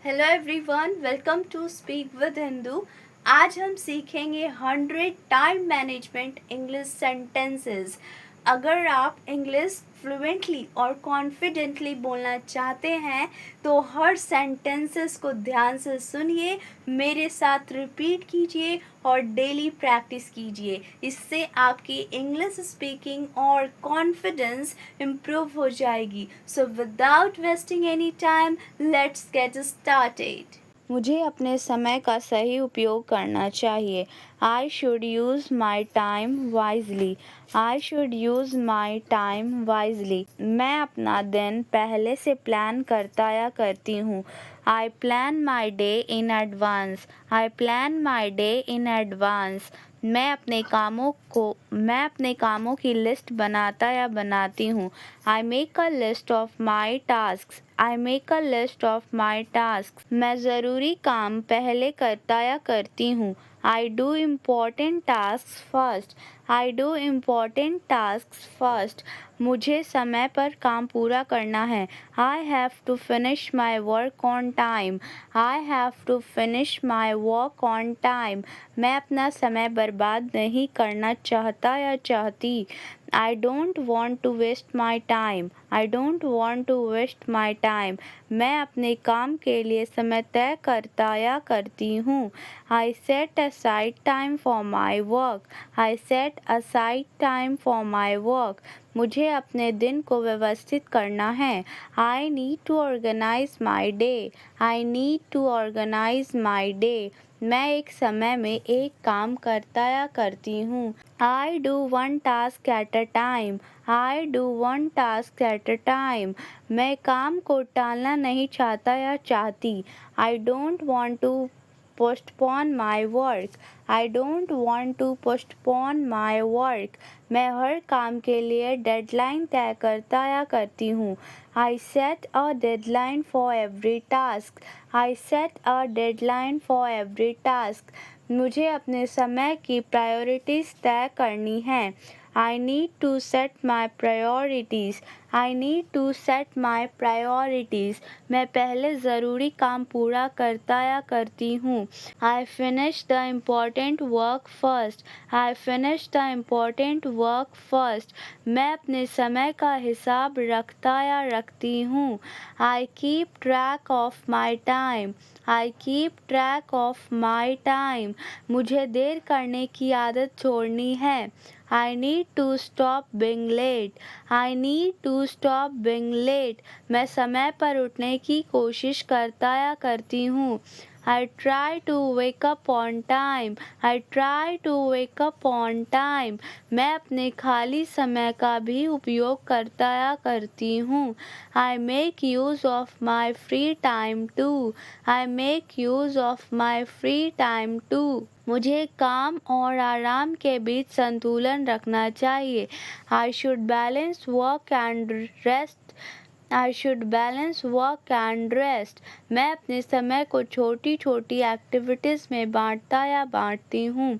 Hello everyone, welcome to speak with Hindu. आज हम सीखेंगे 100 टाइम मैनेजमेंट इंग्लिश सेंटेंसेस। अगर आप इंग्लिश फ्लुएंटली और कॉन्फिडेंटली बोलना चाहते हैं तो हर सेंटेंसेस को ध्यान से सुनिए, मेरे साथ रिपीट कीजिए और डेली प्रैक्टिस कीजिए। इससे आपकी इंग्लिश स्पीकिंग और कॉन्फिडेंस इम्प्रूव हो जाएगी। So without wasting any time, let's get started. मुझे अपने समय का सही उपयोग करना चाहिए। I should use my time wisely. I should use my time wisely. मैं अपना दिन पहले से प्लान करता या करती हूँ। I plan my day in advance. I plan my day in advance. मैं अपने कामों की लिस्ट बनाता या बनाती हूँ। I make a list of my task. I make a list of my task. मैं ज़रूरी काम पहले करता या करती हूँ। I do important task first. I do important task first. मुझे समय पर काम पूरा करना है। I have to finish my work on time. I have to finish my work on time. मैं अपना समय बर्बाद नहीं करना चाहता या चाहती। I don't want to waste my time. I don't want to waste my time. मैं अपने काम के लिए समय तय करता या करती हूँ। I set aside time for my work. I set aside time for my work. मुझे अपने दिन को व्यवस्थित करना है। I need to organize my day. I need to organize my day. मैं एक समय में एक काम करता या करती हूँ। I do one task at a time. I do one task at a time. मैं काम को टालना नहीं चाहता या चाहती। I don't want to postpone my work. I don't want to postpone my work. मैं हर काम के लिए डेडलाइन तय करता या करती हूँ। I set a deadline for every task. I set a deadline for every task. मुझे अपने समय की प्रायोरिटीज़ तय करनी है। I need to set my priorities. I need to set my priorities. मैं पहले ज़रूरी काम पूरा करता या करती हूँ। I finish the important work first. I finish the important work first. मैं अपने समय का हिसाब रखता या रखती हूँ। I keep track of my time. I keep track of my time. मुझे देर करने की आदत छोड़नी है। I need to stop being late. I need to stop being late. मैं समय पर उठने की कोशिश करता या करती हूँ। I try to wake up on time. I try to wake up on time. मैं अपने खाली समय का भी उपयोग करता या करती हूँ। I make use of my free time too. I make use of my free time too. मुझे काम और आराम के बीच संतुलन रखना चाहिए। I should balance work and rest. I should balance work and rest. मैं अपने समय को छोटी छोटी एक्टिविटीज़ में बांटता या बांटती हूँ।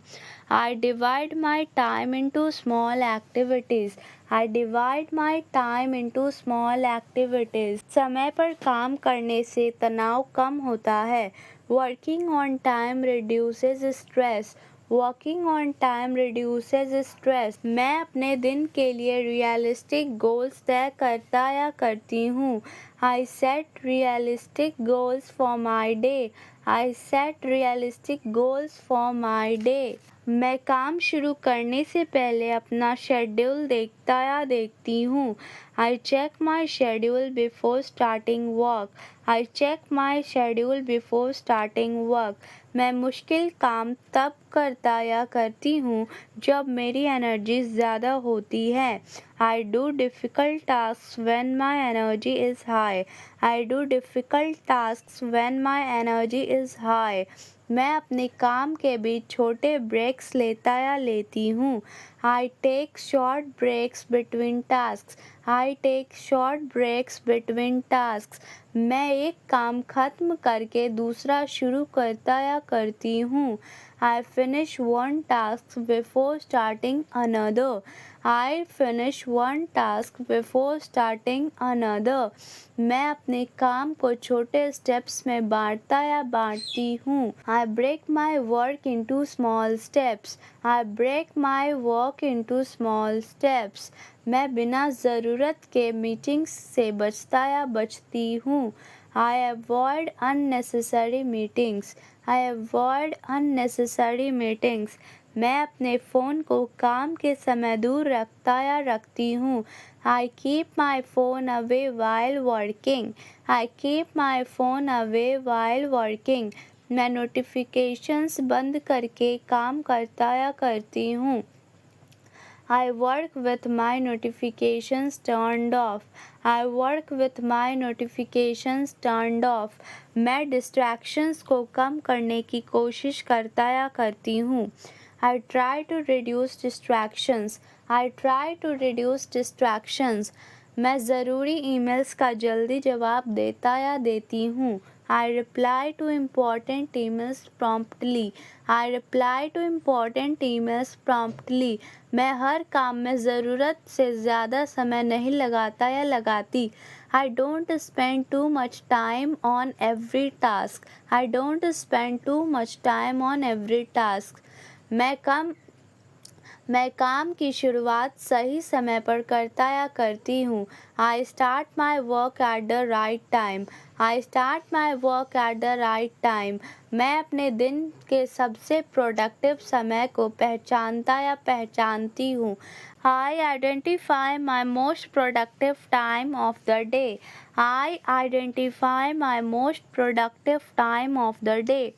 I divide my time into small activities. I divide my time into small activities. समय पर काम करने से तनाव कम होता है। Working on time reduces stress. Working on time reduces stress. मैं अपने दिन के लिए रियलिस्टिक गोल्स तय करता या करती हूँ। I set realistic goals for my day. I set realistic goals for my day. मैं काम शुरू करने से पहले अपना शेड्यूल देखता या देखती हूँ। I check my schedule before starting work. I check my schedule before starting work. मैं मुश्किल काम तब करता या करती हूँ जब मेरी एनर्जी ज़्यादा होती है। I do difficult tasks when my energy is high. I do difficult tasks when my energy is high. मैं अपने काम के बीच छोटे ब्रेक्स लेता या लेती हूँ। I take short breaks between tasks. I take short breaks between tasks. मैं एक काम खत्म करके दूसरा शुरू करता या करती हूँ। I finish one task before starting another. I finish one task before starting another. मैं अपने काम को छोटे स्टेप्स में बांटता या बांटती हूँ. I break my work into small steps. I break my work into small steps. मैं बिना ज़रूरत के मीटिंग्स से बचता या बचती हूँ. I avoid unnecessary meetings. I avoid unnecessary meetings. मैं अपने फ़ोन को काम के समय दूर रखता या रखती हूँ. I keep my phone away while working. I keep my phone away while working. मैं नोटिफिकेशंस बंद करके काम करता या करती हूँ. I work with my notifications turned off. I work with my notifications turned off. मैं distractions को कम करने की कोशिश करता या करती हूँ. I try to reduce distractions. I try to reduce distractions. मैं ज़रूरी ईमेल्स का जल्दी जवाब देता या देती हूँ. I reply to important emails promptly. I reply to important emails promptly. मैं हर काम में ज़रूरत से ज़्यादा समय नहीं लगाता या लगाती. I don't spend too much time on every task. I don't spend too much time on every task. मैं काम की शुरुआत सही समय पर करता या करती हूँ. I start my work at the right time. I start my work at the right time. मैं अपने दिन के सबसे प्रोडक्टिव समय को पहचानता या पहचानती हूँ. I identify my most productive time of the day. I identify my most productive time of the day.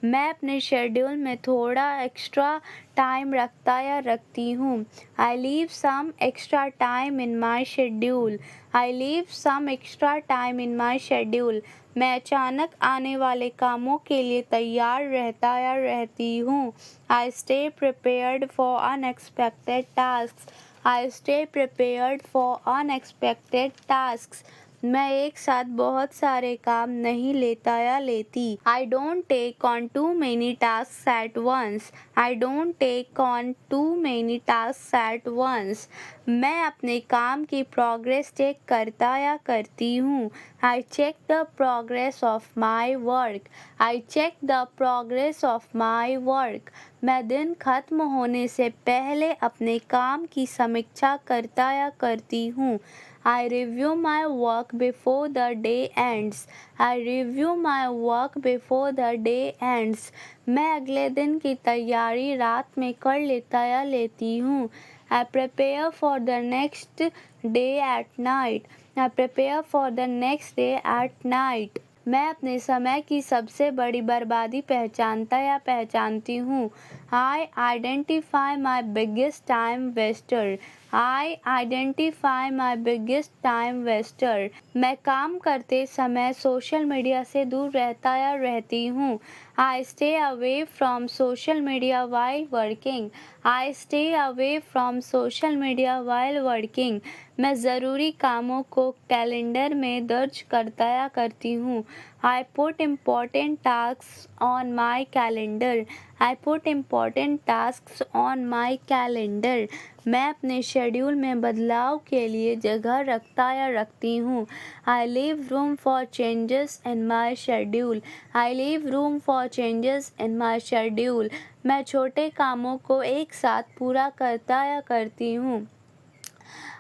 मैं अपने शेड्यूल में थोड़ा एक्स्ट्रा टाइम रखता या रखती हूँ. I leave some extra time in my schedule. I leave some extra time in my schedule. मैं अचानक आने वाले कामों के लिए तैयार रहता या रहती हूँ. I stay prepared for unexpected tasks. I stay prepared for unexpected tasks. मैं एक साथ बहुत सारे काम नहीं लेता या लेती. I don't take on too many tasks at once. I don't take on too many tasks at once. मैं अपने काम की प्रोग्रेस चेक करता या करती हूँ. I check the progress of my work. I check the progress of my work. मैं दिन खत्म होने से पहले अपने काम की समीक्षा करता या करती हूँ. I review my work before the day ends. I review my work before the day ends. मैं अगले दिन की तैयारी रात में कर लेता या लेती हूँ. I prepare for the next day at night. I prepare for the next day at night. मैं अपने समय की सबसे बड़ी बर्बादी पहचानता या पहचानती हूँ. I identify my biggest time waster. I identify my biggest time waster. मैं काम करते समय सोशल मीडिया से दूर रहता या रहती हूँ. I stay away from social media while working. I stay away from social media while working. मैं ज़रूरी कामों को कैलेंडर में दर्ज करता या करती हूँ. I put important tasks on my calendar. I put important tasks on my calendar. मैं अपने शेड्यूल में बदलाव के लिए जगह रखता या रखती हूँ. I leave room for changes in my schedule. I leave room for changes in my schedule. मैं छोटे कामों को एक साथ पूरा करता या करती हूँ.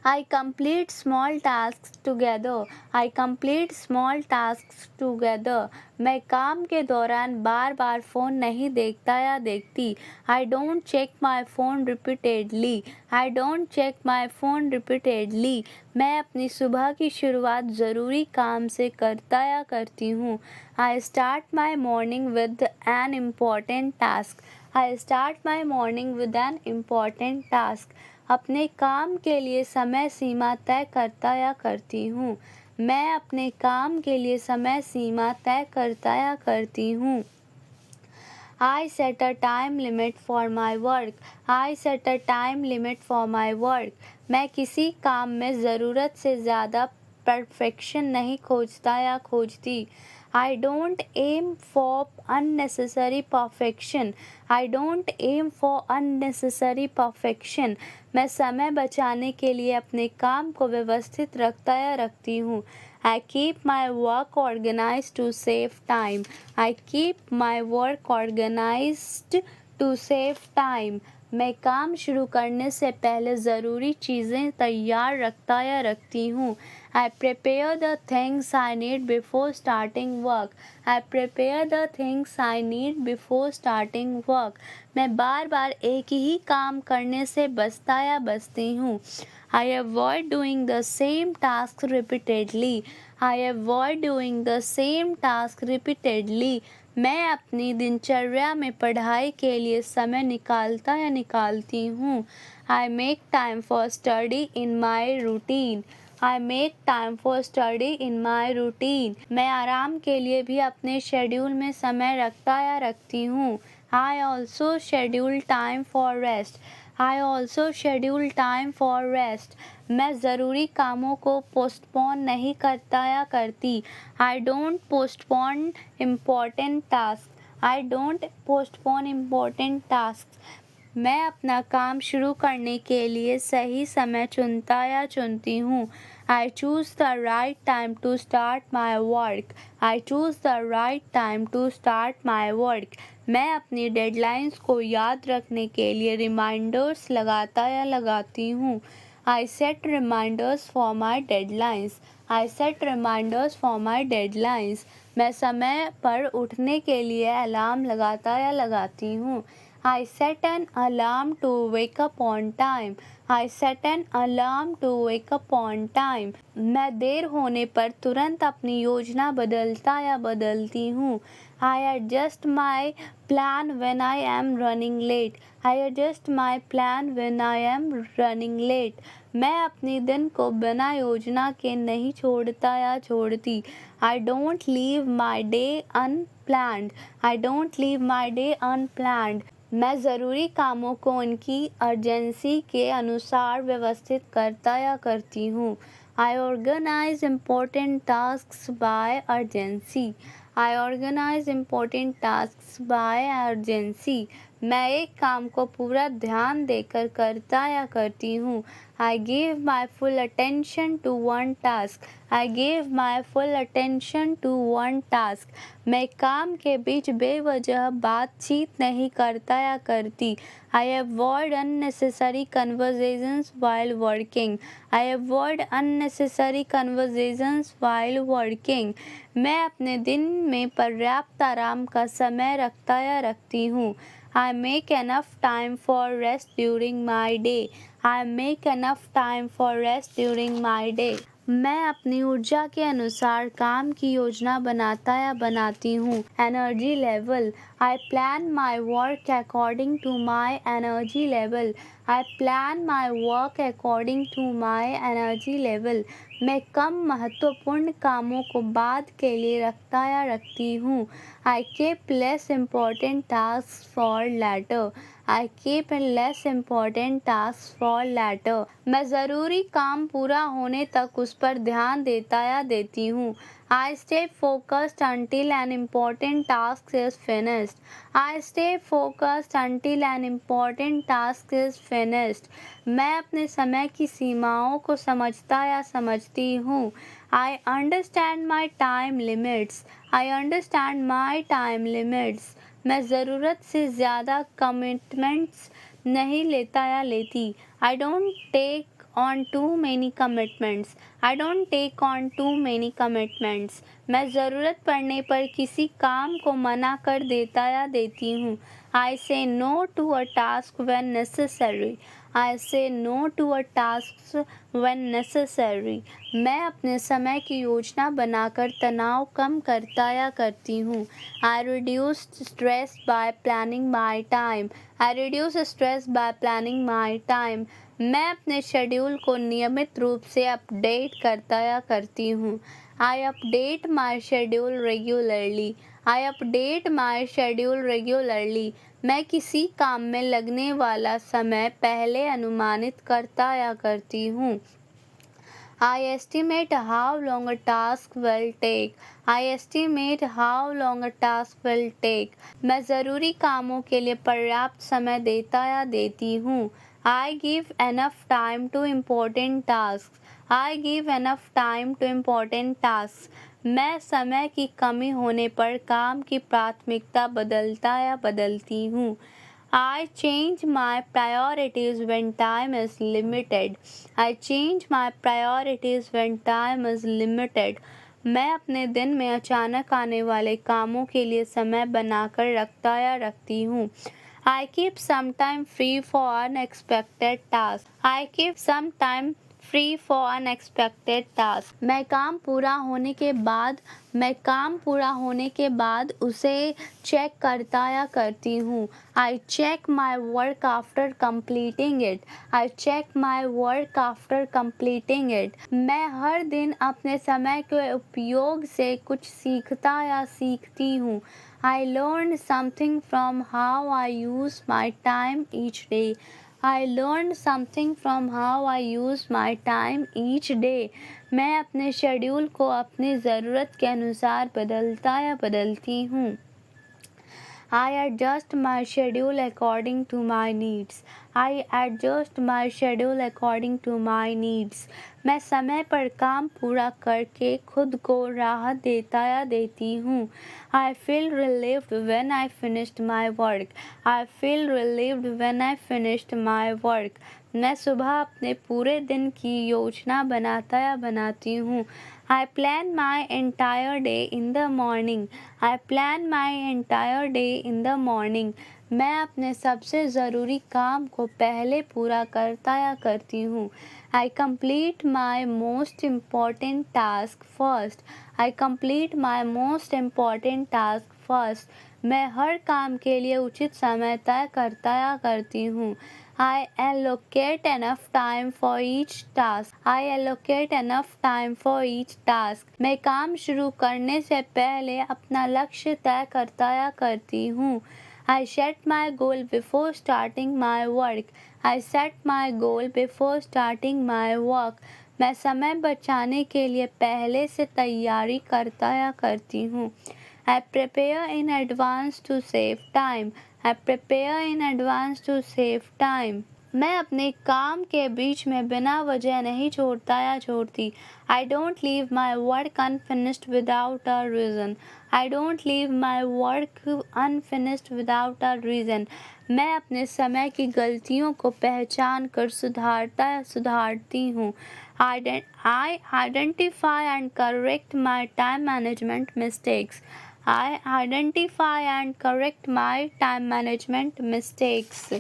I complete small tasks together. I complete small tasks together. मैं काम के दौरान बार बार फ़ोन नहीं देखता या देखती. I don't check my phone repeatedly. I don't check my phone repeatedly. मैं अपनी सुबह की शुरुआत ज़रूरी काम से करता या करती हूँ. I start my morning with an important task. I start my morning with an important task. अपने काम के लिए समय सीमा तय करता या करती हूँ. मैं अपने काम के लिए समय सीमा तय करता या करती हूँ. I set a time limit for my work. I set a time limit for my work. मैं किसी काम में ज़रूरत से ज़्यादा परफेक्शन नहीं खोजता या खोजती. I don't aim for unnecessary perfection. I don't aim for unnecessary perfection. मैं समय बचाने के लिए अपने काम को व्यवस्थित रखता या रखती हूँ. I keep my work organized to save time. I keep my work organized to save time. मैं काम शुरू करने से पहले ज़रूरी चीज़ें तैयार रखता या रखती हूँ. I prepare the things I need before starting work. I prepare the things I need before starting work. मैं बार बार एक ही काम करने से बचता या बचती हूँ. I avoid doing the same task repeatedly. I avoid doing the same task repeatedly. मैं अपनी दिनचर्या में पढ़ाई के लिए समय निकालता या निकालती हूँ. I make time for study in my routine. I make time for study in my routine. मैं आराम के लिए भी अपने शेड्यूल में समय रखता या रखती हूँ. I also schedule time for rest. I also schedule time for rest. मैं ज़रूरी कामों को पोस्टपोन नहीं करता या करती. I don't postpone important tasks. I don't postpone important tasks. मैं अपना काम शुरू करने के लिए सही समय चुनता या चुनती हूँ. I choose the right time to start my work. I choose the right time to start my work. मैं अपनी डेडलाइंस को याद रखने के लिए रिमाइंडर्स लगाता या लगाती हूँ. I set reminders for my deadlines. I set reminders for my deadlines. मैं समय पर उठने के लिए अलार्म लगाता या लगाती हूँ. I set an alarm to wake up on time. I set an alarm to wake up on time. मैं देर होने पर तुरंत अपनी योजना बदलता या बदलती हूँ. I adjust my plan when I am running late. I adjust my plan when I am running late. मैं अपने दिन को बिना योजना के नहीं छोड़ता या छोड़ती. I don't leave my day unplanned. I don't leave my day unplanned. मैं ज़रूरी कामों को उनकी अर्जेंसी के अनुसार व्यवस्थित करता या करती हूँ. I organize important tasks by urgency. I organize important tasks by urgency. मैं एक काम को पूरा ध्यान देकर करता या करती हूँ. I give my full attention to one task. I give my full attention to one task. मैं काम के बीच बेवजह बातचीत नहीं करता या करती. I avoid unnecessary conversations while working. I avoid unnecessary conversations while working. मैं अपने दिन में पर्याप्त आराम का समय रखता या रखती हूँ. I make enough time for rest during my day. I make enough time for rest during my day. मैं अपनी ऊर्जा के अनुसार काम की योजना बनाता या बनाती हूँ. Energy level. I plan my work according to my energy level. I plan my work according to my energy level. मैं कम महत्वपूर्ण कामों को बाद के लिए रखता या रखती हूँ. I keep less important tasks for later. I keep less important tasks for later. मैं ज़रूरी काम पूरा होने तक उस पर ध्यान देता या देती हूँ. I stay focused until an important task is finished. I stay focused until an important task is finished. मैं अपने समय की सीमाओं को समझता या समझती हूँ. I understand my time limits. I understand my time limits. मैं ज़रूरत से ज़्यादा कमिटमेंट्स नहीं लेता या लेती. I don't take on too many commitments. I don't take on too many commitments. मैं ज़रूरत पड़ने पर किसी काम को मना कर देता या देती हूँ. I say no to a task when necessary. I say no to a task when necessary. मैं अपने समय की योजना बनाकर तनाव कम करता या करती हूँ. I reduce stress by planning my time. I reduce stress by planning my time. मैं अपने शेड्यूल को नियमित रूप से अपडेट करता या करती हूँ. I update my schedule regularly. I update my schedule regularly. मैं किसी काम में लगने वाला समय पहले अनुमानित करता या करती हूँ. I estimate how long a task will take. I estimate how long a task will take. मैं ज़रूरी कामों के लिए पर्याप्त समय देता या देती हूँ. I give enough time to important tasks. I give enough time to important tasks. मैं समय की कमी होने पर काम की प्राथमिकता बदलता या बदलती हूँ. I change my priorities when time is limited. I change my priorities when time is limited. मैं अपने दिन में अचानक आने वाले कामों के लिए समय बनाकर रखता या रखती हूँ. I keep some time free for unexpected tasks. I keep some time free for unexpected tasks. मैं काम पूरा होने के बाद उसे चेक करता या करती हूँ. I check my work after completing it. I check my work after completing it. मैं हर दिन अपने समय के उपयोग से कुछ सीखता या सीखती हूँ. I learn something from how I use my time each day. I learned something from how I use my time each day. मैं अपने शेड्यूल को अपनी ज़रूरत के अनुसार बदलता या बदलती हूँ. I adjust my schedule according to my needs. I adjust my schedule according to my needs. मैं समय पर काम पूरा करके खुद को राहत देता या देती हूँ. I feel relieved when I finished my work. I feel relieved when I finished my work. मैं सुबह अपने पूरे दिन की योजना बनाता या बनाती हूँ. I plan my entire day in the morning. I plan my entire day in the morning. मैं अपने सबसे ज़रूरी काम को पहले पूरा करता या करती हूँ. I complete my most important task first. I complete my most important task first. मैं हर काम के लिए उचित समय तय करता या करती हूँ. I allocate enough time for each task. I allocate enough time for each task. मैं काम शुरू करने से पहले अपना लक्ष्य तय करता या करती हूँ. I set my goal before starting my work. I set my goal before starting my work. मैं समय बचाने के लिए पहले से तैयारी करता या करती हूँ. I prepare in advance to save time. I prepare in advance to save time. मैं अपने काम के बीच में बिना वजह नहीं छोड़ता या छोड़ती. I don't leave my work unfinished without a reason. I don't leave my work unfinished without a reason. मैं अपने समय की गलतियों को पहचान कर सुधारता या सुधारती हूँ. I identify and correct my time management mistakes. I identify and correct my time management mistakes.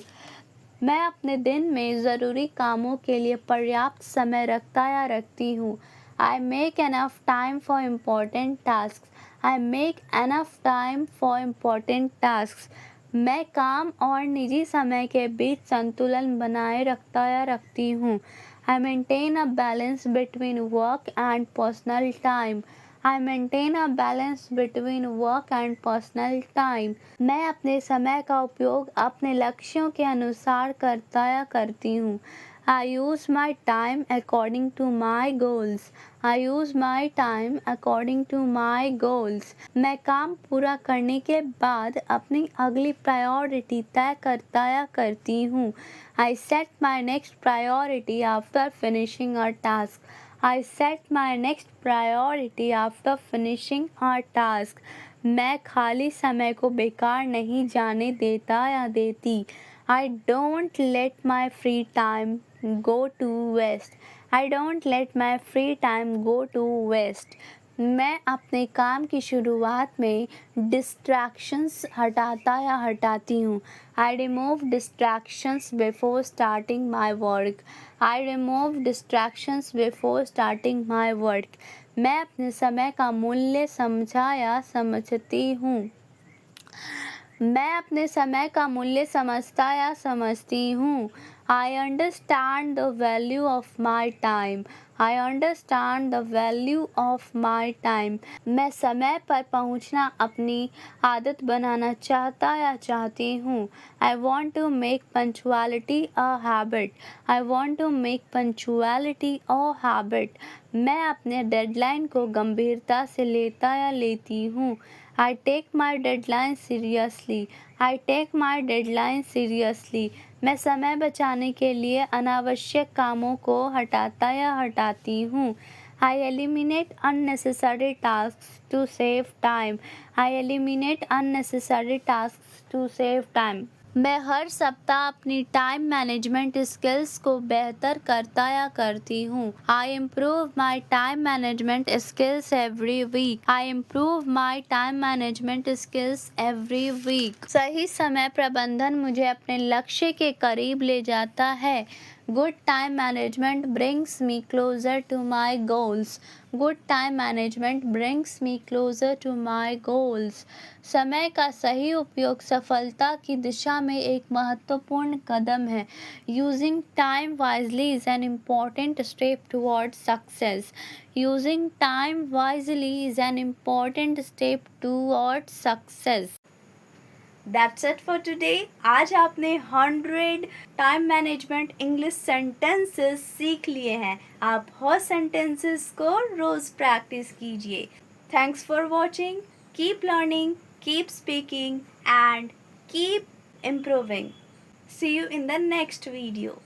मैं अपने दिन में ज़रूरी कामों के लिए पर्याप्त समय रखता या रखती हूँ. I make enough time for important tasks. I make enough time for important tasks. मैं काम और निजी समय के बीच संतुलन बनाए रखता या रखती हूँ. I maintain a balance between work and personal time. I maintain a balance between work and personal time. मैं अपने समय का उपयोग अपने लक्ष्यों के अनुसार करता या करती हूँ. I use my time according to my goals. I use my time according to my goals. मैं काम पूरा करने के बाद अपनी अगली प्रायोरिटी तय करता या करती हूँ. I set my next priority after finishing a task. I set my next priority after finishing a task. मैं खाली समय को बेकार नहीं जाने देता या देती. I don't let my free time go to waste. I don't let my free time go to waste. मैं अपने काम की शुरुआत में डिस्ट्रैक्शंस हटाता या हटाती हूँ. I remove distractions before starting my work. I remove distractions before starting my work. मैं अपने समय का मूल्य समझा या समझती हूँ. मैं अपने समय का मूल्य समझता या समझती हूँ. I understand the value of my time. I understand the value of my time. मैं समय पर पहुंचना अपनी आदत बनाना चाहता या चाहती हूँ. I want to make punctuality a habit. I want to make punctuality a habit. मैं अपने डेडलाइन को गंभीरता से लेता या लेती हूँ. I take my deadline seriously. I take my deadline seriously. मैं समय बचाने के लिए अनावश्यक कामों को हटाता या हटाती हूँ. I eliminate unnecessary tasks to save time. I eliminate unnecessary tasks to save time. मैं हर सप्ताह अपनी टाइम मैनेजमेंट स्किल्स को बेहतर करता या करती हूँ. I improve my time management skills every week. I improve my time management skills every week. सही समय प्रबंधन मुझे अपने लक्ष्य के करीब ले जाता है. Good time management brings me closer to my goals. Good time management brings me closer to my goals. समय का सही उपयोग सफलता की दिशा में एक महत्वपूर्ण कदम है. Using time wisely is an important step towards success. Using time wisely is an important step towards success. That's it for today. आज आपने 100 टाइम मैनेजमेंट इंग्लिश सेंटेंसेस सीख लिए हैं. आप हर सेंटेंसेस को रोज प्रैक्टिस कीजिए. Thanks for watching. Keep learning, keep speaking and keep improving. See you in the next video.